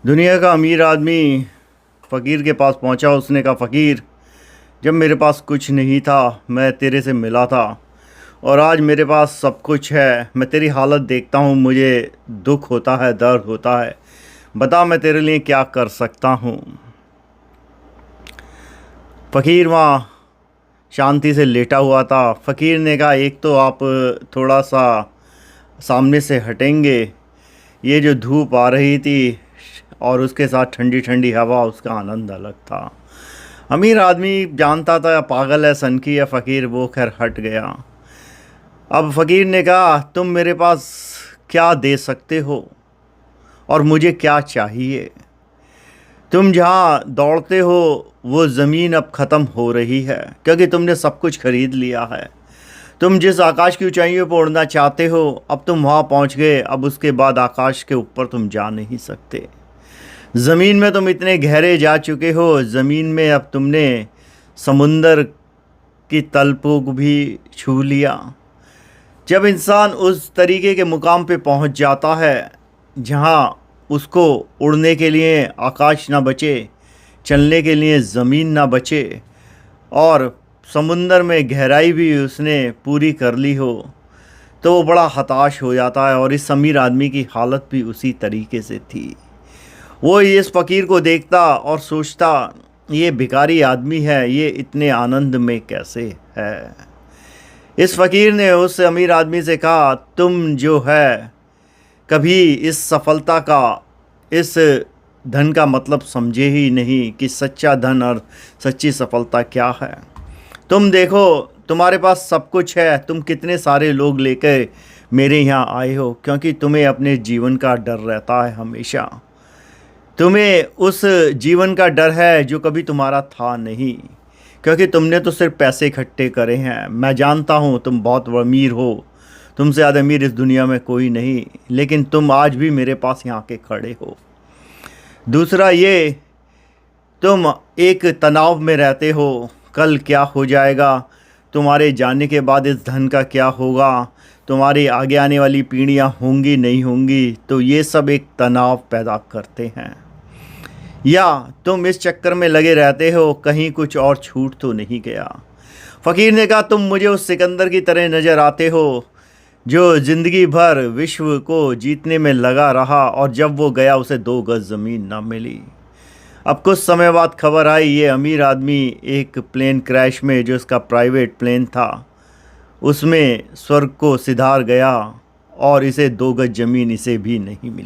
दुनिया का अमीर आदमी फ़कीर के पास पहुंचा। उसने कहा, फ़कीर, जब मेरे पास कुछ नहीं था मैं तेरे से मिला था, और आज मेरे पास सब कुछ है। मैं तेरी हालत देखता हूँ, मुझे दुख होता है, दर्द होता है। बता मैं तेरे लिए क्या कर सकता हूँ। फ़कीर वहाँ शांति से लेटा हुआ था। फ़कीर ने कहा, एक तो आप थोड़ा सा सामने से हटेंगे। ये जो धूप आ रही थी और उसके साथ ठंडी ठंडी हवा, उसका आनंद अलग था। अमीर आदमी जानता था या पागल है, सनकी है फ़कीर, वो खैर हट गया। अब फ़कीर ने कहा, तुम मेरे पास क्या दे सकते हो और मुझे क्या चाहिए। तुम जहाँ दौड़ते हो वो ज़मीन अब ख़त्म हो रही है, क्योंकि तुमने सब कुछ ख़रीद लिया है। तुम जिस आकाश की ऊंचाइयों पर उड़ना चाहते हो, अब तुम वहाँ पहुँच गए। अब उसके बाद आकाश के ऊपर तुम जा नहीं सकते। ज़मीन में तुम इतने गहरे जा चुके हो, ज़मीन में अब तुमने समुंदर की तल को भी छू लिया। जब इंसान उस तरीके के मुकाम पे पहुंच जाता है जहां उसको उड़ने के लिए आकाश ना बचे, चलने के लिए ज़मीन ना बचे, और समुंदर में गहराई भी उसने पूरी कर ली हो, तो वो बड़ा हताश हो जाता है। और इस अमीर आदमी की हालत भी उसी तरीके से थी। वो इस फ़कीर को देखता और सोचता, ये भिखारी आदमी है, ये इतने आनंद में कैसे है। इस फ़कीर ने उस अमीर आदमी से कहा, तुम जो है कभी इस सफलता का, इस धन का मतलब समझे ही नहीं कि सच्चा धन और सच्ची सफलता क्या है। तुम देखो, तुम्हारे पास सब कुछ है, तुम कितने सारे लोग लेकर मेरे यहाँ आए हो, क्योंकि तुम्हें अपने जीवन का डर रहता है हमेशा। तुम्हें उस जीवन का डर है जो कभी तुम्हारा था नहीं, क्योंकि तुमने तो सिर्फ पैसे इकट्ठे करे हैं। मैं जानता हूँ तुम बहुत अमीर हो, तुमसे ज़्यादा अमीर इस दुनिया में कोई नहीं, लेकिन तुम आज भी मेरे पास यहाँ के खड़े हो। दूसरा ये, तुम एक तनाव में रहते हो, कल क्या हो जाएगा, तुम्हारे जाने के बाद इस धन का क्या होगा, तुम्हारी आगे आने वाली पीढ़ियाँ होंगी नहीं होंगी, तो ये सब एक तनाव पैदा करते हैं। या तुम इस चक्कर में लगे रहते हो कहीं कुछ और छूट तो नहीं गया। फ़कीर ने कहा, तुम मुझे उस सिकंदर की तरह नज़र आते हो जो ज़िंदगी भर विश्व को जीतने में लगा रहा, और जब वो गया उसे 2 गज ज़मीन ना मिली। अब कुछ समय बाद खबर आई, ये अमीर आदमी एक प्लेन क्रैश में, जो इसका प्राइवेट प्लेन था, उसमें स्वर्ग को सिधार गया, और इसे 2 गज ज़मीन इसे भी नहीं मिली।